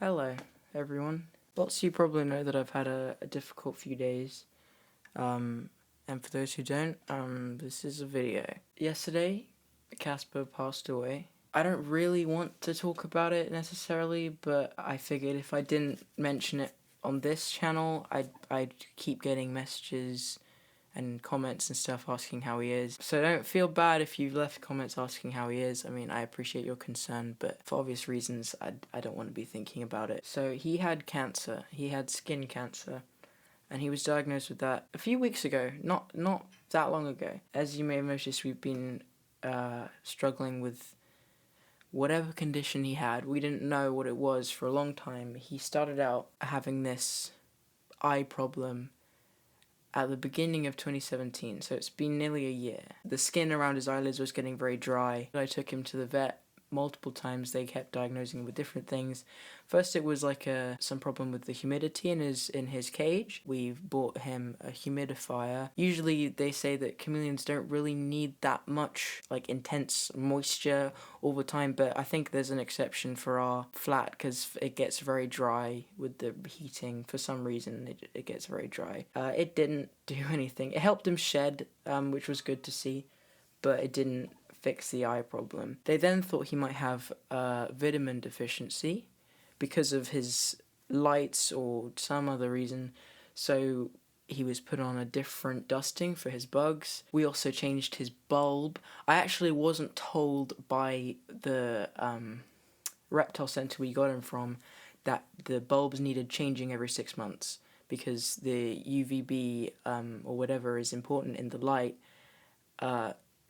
Hello, everyone. Lots of you probably know that I've had a difficult few days. And for those who don't, this is a video. Yesterday, Caspar passed away. I don't really want to talk about it necessarily, but I figured if I didn't mention it on this channel, I'd keep getting messages and comments and stuff asking how he is. So don't feel bad if you've left comments asking how he is. I mean, I appreciate your concern, but for obvious reasons, I don't want to be thinking about it. So he had cancer. He had skin cancer, and he was diagnosed with that a few weeks ago, not that long ago. As you may have noticed, we've been struggling with whatever condition he had. We didn't know what it was for a long time. He started out having this eye problem at the beginning of 2017, so it's been nearly a year. The skin around his eyelids was getting very dry. I took him to the vet multiple times. They kept diagnosing him with different things. First it was like some problem with the humidity in his cage. We've bought him a humidifier. Usually they say that chameleons don't really need that much like intense moisture all the time, but I think there's an exception for our flat because it gets very dry with the heating. For some reason it gets very dry. It didn't do anything. It helped him shed, which was good to see, but it didn't fix the eye problem. They then thought he might have vitamin deficiency because of his lights or some other reason, so he was put on a different dusting for his bugs. We also changed his bulb. I actually wasn't told by the reptile center we got him from that the bulbs needed changing every 6 months because the UVB or whatever is important in the light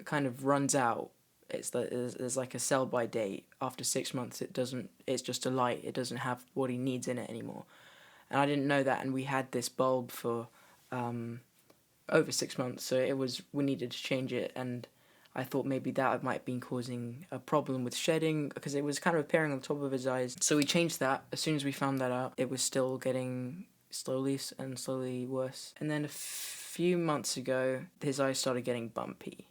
kind of runs out. There's like a sell by date. After 6 months it's just a light. It doesn't have what he needs in it anymore. And I didn't know that, and we had this bulb for over 6 months, so we needed to change it, and I thought maybe that might have been causing a problem with shedding because it was kind of appearing on the top of his eyes. So we changed that. As soon as we found that out, it was still getting slowly worse. And then a few months ago, his eyes started getting bumpy,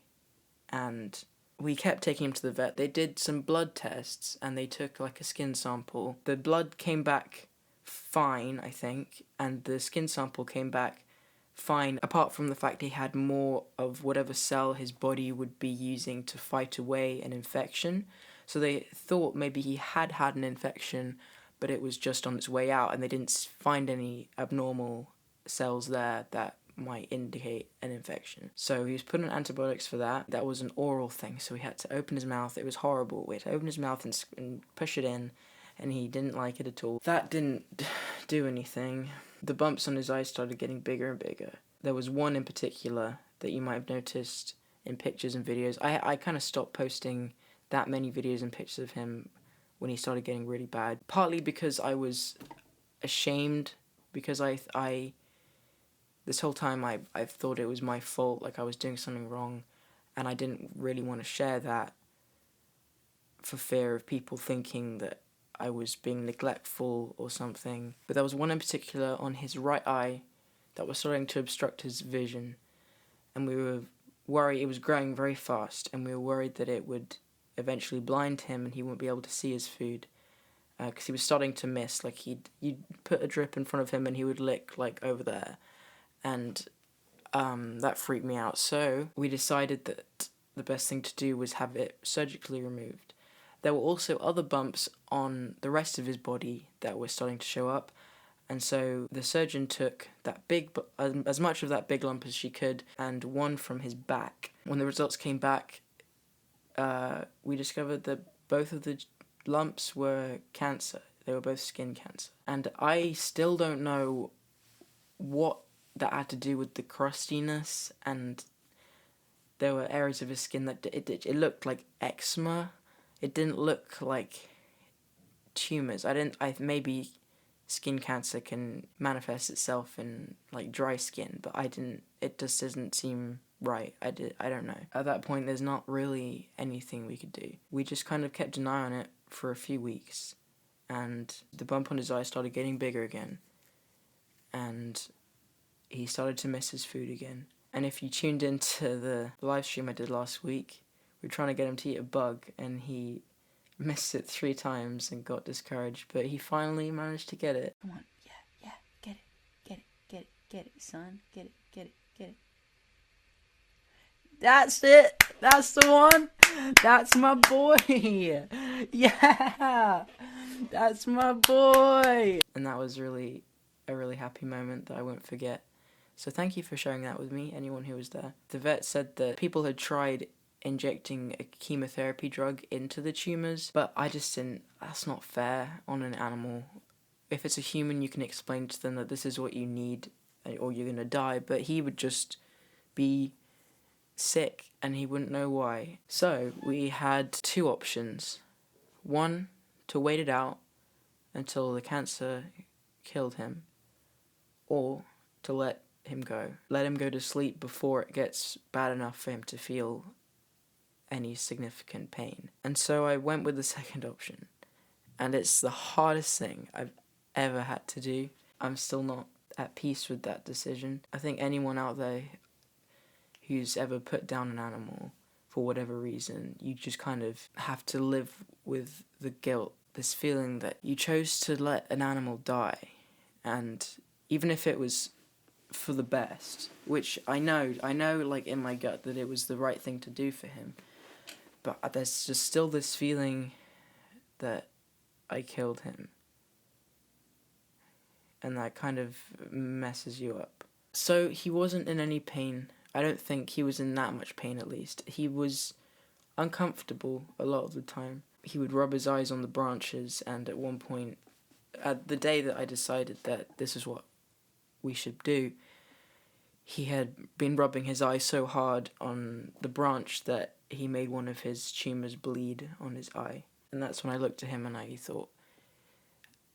and we kept taking him to the vet. They did some blood tests, and they took like a skin sample. The blood came back fine, I think, and the skin sample came back fine, apart from the fact he had more of whatever cell his body would be using to fight away an infection. So they thought maybe he had an infection, but it was just on its way out, and they didn't find any abnormal cells there that might indicate an infection. So he was put on antibiotics for that. That was an oral thing, so he had to open his mouth. It was horrible. We had to open his mouth and push it in, and he didn't like it at all. That didn't do anything. The bumps on his eyes started getting bigger and bigger. There was one in particular that you might have noticed in pictures and videos. I kind of stopped posting that many videos and pictures of him when he started getting really bad. Partly because I was ashamed, because I this whole time I thought it was my fault, like I was doing something wrong, and I didn't really want to share that for fear of people thinking that I was being neglectful or something. But there was one in particular on his right eye that was starting to obstruct his vision, and we were worried. It was growing very fast, and we were worried that it would eventually blind him and he wouldn't be able to see his food, because he was starting to miss. Like you'd put a drip in front of him and he would lick like over there, and that freaked me out. So we decided that the best thing to do was have it surgically removed. There were also other bumps on the rest of his body that were starting to show up, and so the surgeon took that as much of that big lump as she could, and one from his back. When the results came back, we discovered that both of the lumps were cancer. They were both skin cancer. And I still don't know what that had to do with the crustiness, and there were areas of his skin that it looked like eczema. It didn't look like tumors. Maybe skin cancer can manifest itself in like dry skin, but it just doesn't seem right. I don't know. At that point there's not really anything we could do. We just kind of kept an eye on it for a few weeks, and the bump on his eye started getting bigger again, and he started to miss his food again. And if you tuned into the live stream I did last week, we were trying to get him to eat a bug, and he missed it 3 times and got discouraged, but he finally managed to get it. Come on, yeah, get it, son, get it. That's it, that's the one, that's my boy, yeah, that's my boy. And that was a really happy moment that I won't forget. So thank you for sharing that with me, anyone who was there. The vet said that people had tried injecting a chemotherapy drug into the tumours, but I just didn't, that's not fair on an animal. If it's a human, you can explain to them that this is what you need or you're gonna die, but he would just be sick and he wouldn't know why. So we had 2 options. One, to wait it out until the cancer killed him, or to let him go to sleep before it gets bad enough for him to feel any significant pain. And so I went with the second option, and it's the hardest thing I've ever had to do. I'm still not at peace with that decision. I think anyone out there who's ever put down an animal for whatever reason, you just kind of have to live with the guilt, this feeling that you chose to let an animal die, and even if it was for the best, which I know like in my gut that it was the right thing to do for him, but there's just still this feeling that I killed him, and that kind of messes you up. So he wasn't in any pain. I don't think he was in that much pain, at least. He was uncomfortable a lot of the time. He would rub his eyes on the branches, and at one point, at the day that I decided that this is what we should do, he had been rubbing his eye so hard on the branch that he made one of his tumours bleed on his eye. And that's when I looked at him and I thought,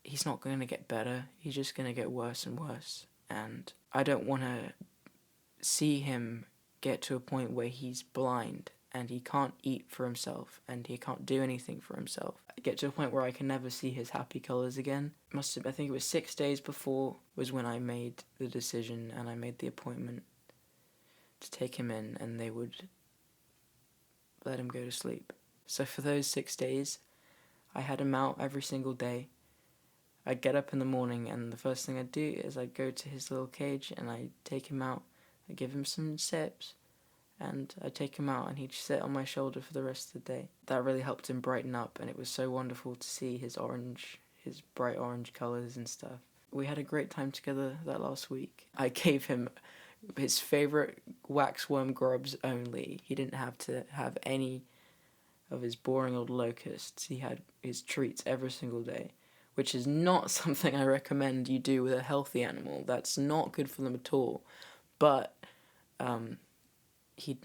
he's not going to get better, he's just going to get worse and worse. And I don't want to see him get to a point where he's blind and he can't eat for himself and he can't do anything for himself. Get to a point where I can never see his happy colours again. I think it was 6 days before was when I made the decision and I made the appointment to take him in, and they would let him go to sleep. So for those 6 days, I had him out every single day. I'd get up in the morning and the first thing I'd do is I'd go to his little cage and I'd take him out, I'd give him some sips, and I'd take him out and he'd sit on my shoulder for the rest of the day. That really helped him brighten up, and it was so wonderful to see his bright orange colours and stuff. We had a great time together that last week. I gave him his favourite waxworm grubs only. He didn't have to have any of his boring old locusts. He had his treats every single day, which is not something I recommend you do with a healthy animal. That's not good for them at all. But he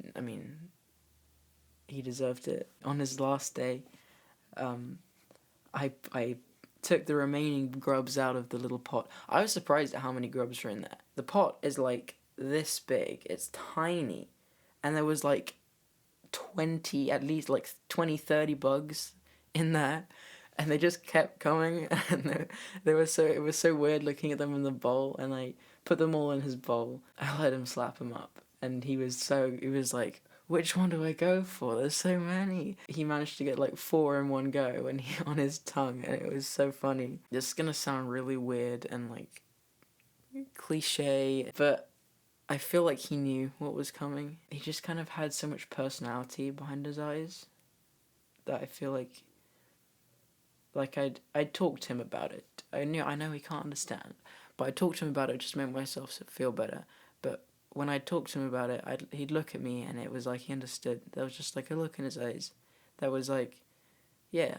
deserved it. On his last day, I took the remaining grubs out of the little pot. I was surprised at how many grubs were in there. The pot is like this big. It's tiny. And there was like 20, 30 bugs in there. And they just kept coming. And it was so weird looking at them in the bowl. And I put them all in his bowl. I let him slap them up. And he was like, which one do I go for? There's so many. He managed to get like 4 in one go and on his tongue, and it was so funny. This is gonna sound really weird and like cliche, but I feel like he knew what was coming. He just kind of had so much personality behind his eyes that I feel like I'd talked to him about it. I know he can't understand, but I talked to him about it just to make myself feel better. But when I talked to him about it, he'd look at me and it was like he understood. There was just like a look in his eyes that was like, yeah,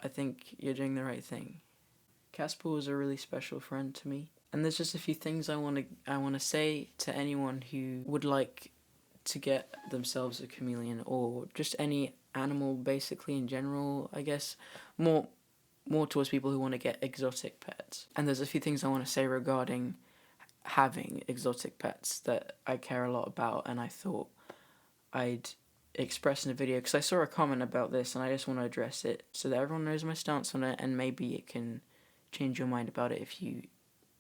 I think you're doing the right thing. Caspar was a really special friend to me. And there's just a few things I want to say to anyone who would like to get themselves a chameleon, or just any animal basically in general, I guess. More towards people who want to get exotic pets. And there's a few things I want to say regarding having exotic pets that I care a lot about, and I thought I'd express in a video because I saw a comment about this and I just want to address it so that everyone knows my stance on it, and maybe it can change your mind about it if you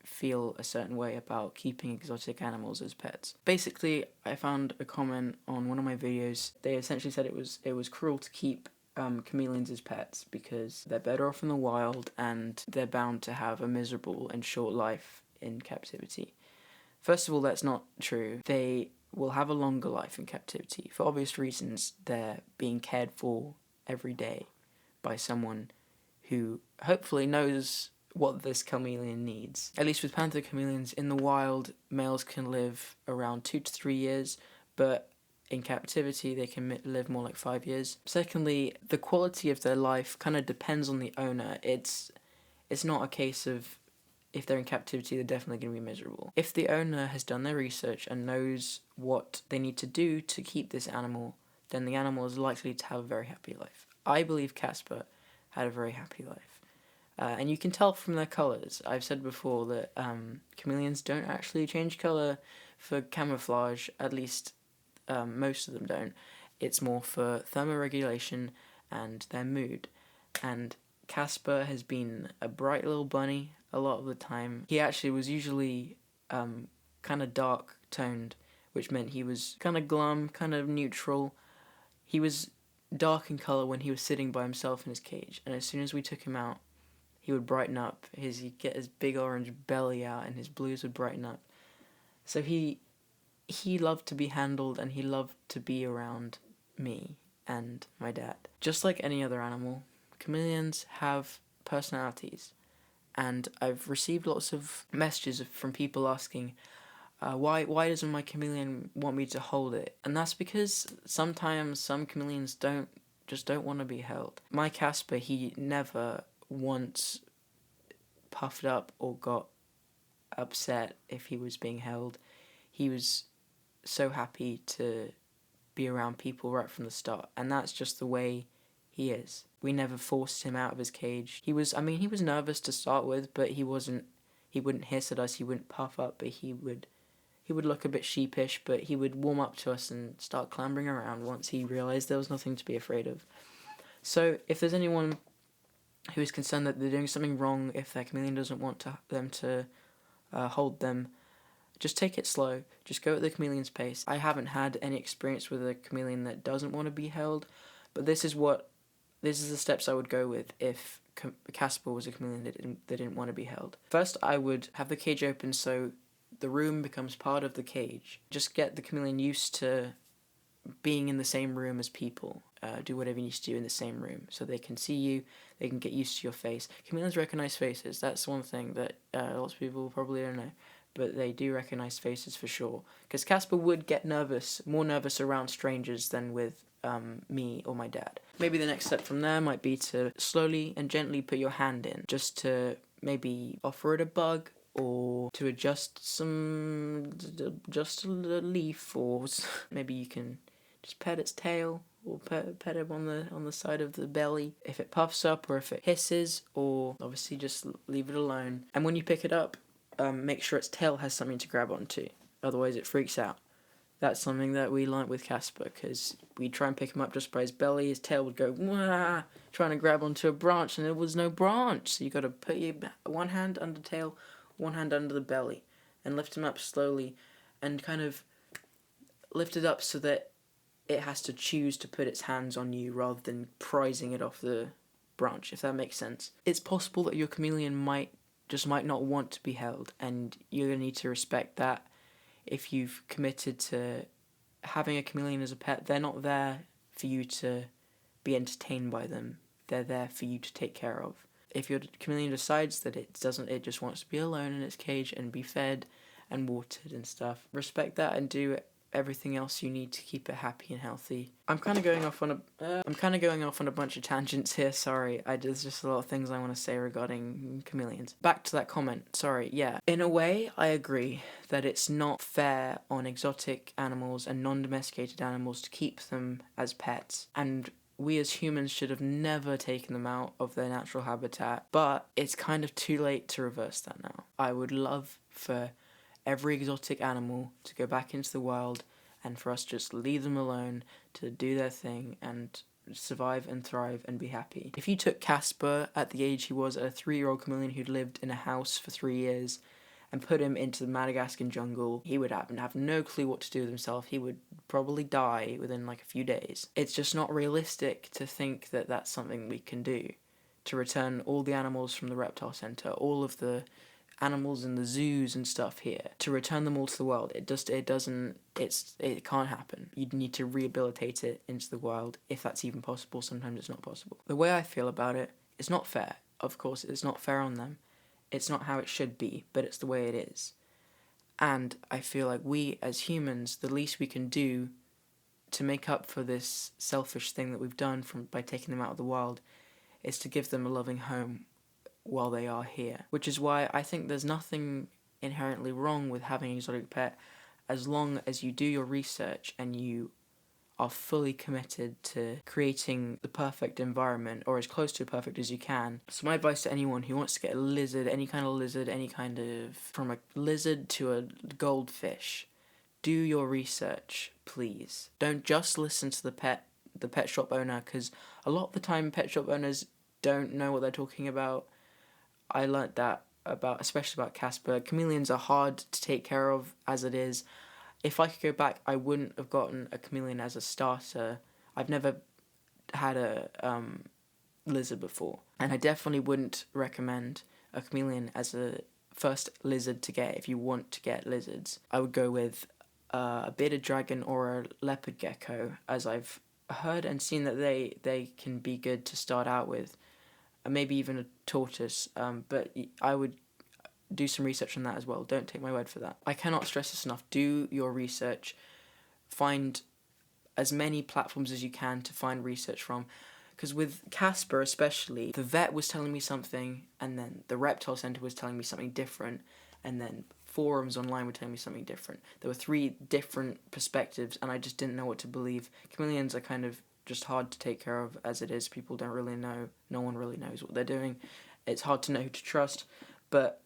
feel a certain way about keeping exotic animals as pets. Basically, I found a comment on one of my videos. They essentially said it was cruel to keep chameleons as pets because they're better off in the wild and they're bound to have a miserable and short life in captivity. First of all, that's not true. They will have a longer life in captivity. For obvious reasons, they're being cared for every day by someone who hopefully knows what this chameleon needs. At least with panther chameleons, in the wild, males can live around 2 to 3 years, but in captivity they can live more like 5 years. Secondly, the quality of their life kind of depends on the owner. It's not a case of if they're in captivity, they're definitely going to be miserable. If the owner has done their research and knows what they need to do to keep this animal, then the animal is likely to have a very happy life. I believe Caspar had a very happy life. And you can tell from their colours. I've said before that chameleons don't actually change colour for camouflage, at least most of them don't. It's more for thermoregulation and their mood. And Caspar has been a bright little bunny a lot of the time. He actually was usually kind of dark toned, which meant he was kind of glum, kind of neutral. He was dark in colour when he was sitting by himself in his cage, and as soon as we took him out, he would brighten up. He'd get his big orange belly out and his blues would brighten up. So he loved to be handled and he loved to be around me and my dad. Just like any other animal, chameleons have personalities. And I've received lots of messages from people asking, why doesn't my chameleon want me to hold it? And that's because sometimes some chameleons don't want to be held. My Caspar, he never once puffed up or got upset if he was being held. He was so happy to be around people right from the start, and that's just the way he is. We never forced him out of his cage. He was nervous to start with, but he wouldn't hiss at us, he wouldn't puff up, but he would look a bit sheepish, but he would warm up to us and start clambering around once he realised there was nothing to be afraid of. So if there's anyone who is concerned that they're doing something wrong, if their chameleon doesn't want them to hold them, just take it slow. Just go at the chameleon's pace. I haven't had any experience with a chameleon that doesn't want to be held, but this is the steps I would go with if Caspar was a chameleon that didn't want to be held. First, I would have the cage open so the room becomes part of the cage. Just get the chameleon used to being in the same room as people. Do whatever you need to do in the same room so they can see you, they can get used to your face. Chameleons recognize faces. That's one thing that lots of people probably don't know, but they do recognize faces for sure. Because Caspar would get more nervous around strangers than with me or my dad. Maybe the next step from there might be to slowly and gently put your hand in, just to maybe offer it a bug, or to adjust a leaf, or maybe you can just pet its tail, or pet it on the side of the belly. If it puffs up, or if it hisses, or obviously just leave it alone. And when you pick it up, make sure its tail has something to grab onto, otherwise it freaks out. That's something that we learnt with Caspar, because we'd try and pick him up just by his belly, his tail would go, wah, trying to grab onto a branch, and there was no branch. So you got to put your one hand under the tail, one hand under the belly, and lift him up slowly, and kind of lift it up so that it has to choose to put its hands on you rather than prizing it off the branch, if that makes sense. It's possible that your chameleon might not want to be held, and you're going to need to respect that. If you've committed to having a chameleon as a pet, they're not there for you to be entertained by them. They're there for you to take care of. If your chameleon decides that it just wants to be alone in its cage and be fed and watered and stuff, respect that and do everything else you need to keep it happy and healthy. I'm kind of going off on a bunch of tangents here. Sorry, there's just a lot of things I want to say regarding chameleons. Back to that comment. Sorry. Yeah. In a way, I agree that it's not fair on exotic animals and non-domesticated animals to keep them as pets, and we as humans should have never taken them out of their natural habitat. But it's kind of too late to reverse that now. I would love for every exotic animal to go back into the wild and for us just leave them alone to do their thing and survive and thrive and be happy. If you took Caspar at the age he was, a 3-year-old chameleon who'd lived in a house for 3 years, and put him into the Madagascan jungle, he would have no clue what to do with himself. He would probably die within like a few days. It's just not realistic to think that that's something we can do. To return all the animals from the reptile center, all of the animals in the zoos and stuff here, to return them all to the wild. It can't happen. You'd need to rehabilitate it into the wild, if that's even possible. Sometimes it's not possible. The way I feel about it, it's not fair. Of course, it's not fair on them. It's not how it should be, but it's the way it is. And I feel like we, as humans, the least we can do to make up for this selfish thing that we've done by taking them out of the wild is to give them a loving home while they are here. Which is why I think there's nothing inherently wrong with having an exotic pet, as long as you do your research and you are fully committed to creating the perfect environment, or as close to perfect as you can. So my advice to anyone who wants to get a lizard, from a lizard to a goldfish, do your research, please. Don't just listen to the pet shop owner, because a lot of the time pet shop owners don't know what they're talking about. I learnt that especially about Caspar. Chameleons are hard to take care of as it is. If I could go back, I wouldn't have gotten a chameleon as a starter. I've never had a lizard before, and I definitely wouldn't recommend a chameleon as a first lizard to get if you want to get lizards. I would go with a bearded dragon or a leopard gecko, as I've heard and seen that they can be good to start out with. Maybe even a tortoise, but I would do some research on that as well. Don't take my word for that. I cannot stress this enough. Do your research. Find as many platforms as you can to find research from. Because with Caspar especially, the vet was telling me something, and then the reptile center was telling me something different, and then forums online were telling me something different. There were 3 different perspectives, and I just didn't know what to believe. Chameleons are kind of just hard to take care of as it is. People don't really know. No one really knows what they're doing. It's hard to know who to trust. But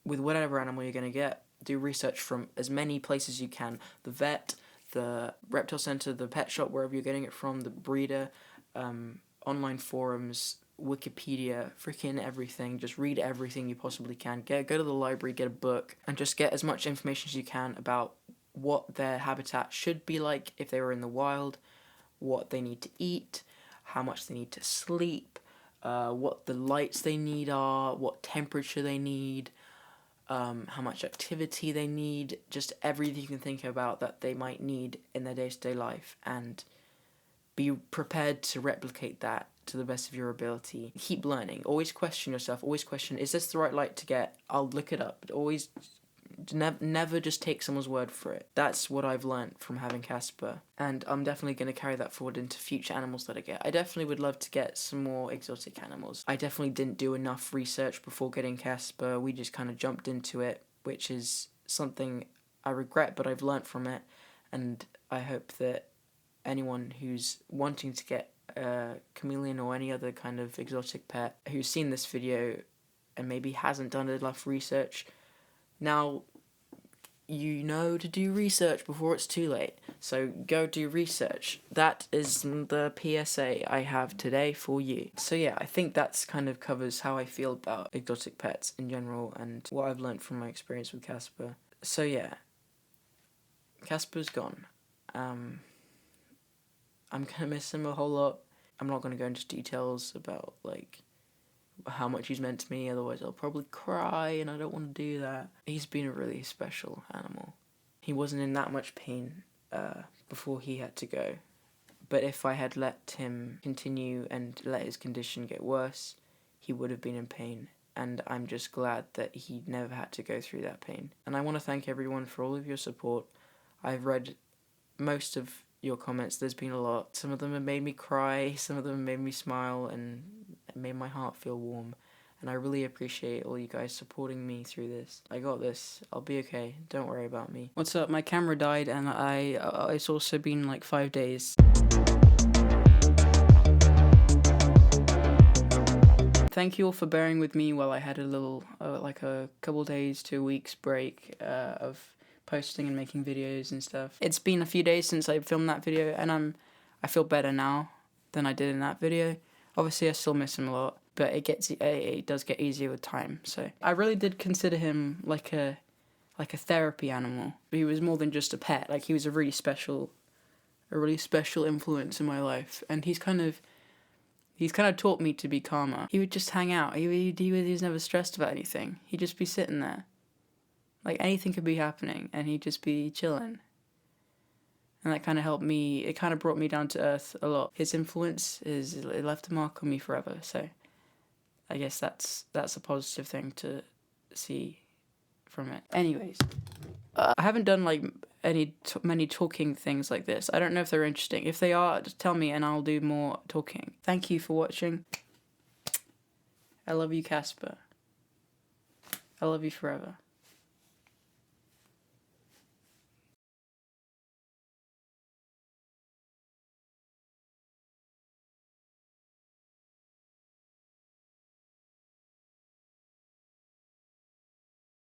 with whatever animal you're going to get, do research from as many places you can. The vet, the reptile center, the pet shop, wherever you're getting it from, the breeder, online forums, Wikipedia, freaking everything. Just read everything you possibly can. Go to the library, get a book, and just get as much information as you can about what their habitat should be like if they were in the wild, what they need to eat, how much they need to sleep, what the lights they need are, what temperature they need, how much activity they need, just everything you can think about that they might need in their day-to-day life, and be prepared to replicate that to the best of your ability. Keep learning. Always question yourself. Always question, is this the right light to get? I'll look it up. Always never just take someone's word for it. That's what I've learnt from having Caspar, and I'm definitely going to carry that forward into future animals that I get. I definitely would love to get some more exotic animals. I definitely didn't do enough research before getting Caspar. We just kind of jumped into it, which is something I regret, but I've learnt from it, and I hope that anyone who's wanting to get a chameleon or any other kind of exotic pet who's seen this video and maybe hasn't done enough research, now you know to do research before it's too late. So go do research. That is the PSA I have today for you. So yeah, I think that's kind of covers how I feel about exotic pets in general and what I've learned from my experience with Caspar. So yeah, Caspar's gone. I'm gonna miss him a whole lot. I'm not gonna go into details about like how much he's meant to me, otherwise I'll probably cry, and I don't want to do that. He's been a really special animal. He wasn't in that much pain before he had to go, but if I had let him continue and let his condition get worse, he would have been in pain, and I'm just glad that he never had to go through that pain. And I want to thank everyone for all of your support. I've read most of your comments. There's been a lot. Some of them have made me cry, some of them have made me smile, and it made my heart feel warm, and I really appreciate all you guys supporting me through this. I got this. I'll be okay. Don't worry about me. What's up? My camera died, and it's also been like 5 days. Thank you all for bearing with me while I had a little, like a couple days to a week's break of posting and making videos and stuff. It's been a few days since I filmed that video, and I feel better now than I did in that video. Obviously, I still miss him a lot. but it does get easier with time. So I really did consider him like a therapy animal. He was more than just a pet. Like, he was a really special influence in my life, and he's kind of taught me to be calmer. He would just hang out. He was never stressed about anything. He'd just be sitting there. Like, anything could be happening, and he'd just be chilling. And that kind of helped me. It kind of brought me down to earth a lot. His influence it left a mark on me forever. So I guess that's a positive thing to see from it. Anyways, I haven't done like many talking things like this. I don't know if they're interesting. If they are, just tell me and I'll do more talking. Thank you for watching. I love you, Caspar. I love you forever.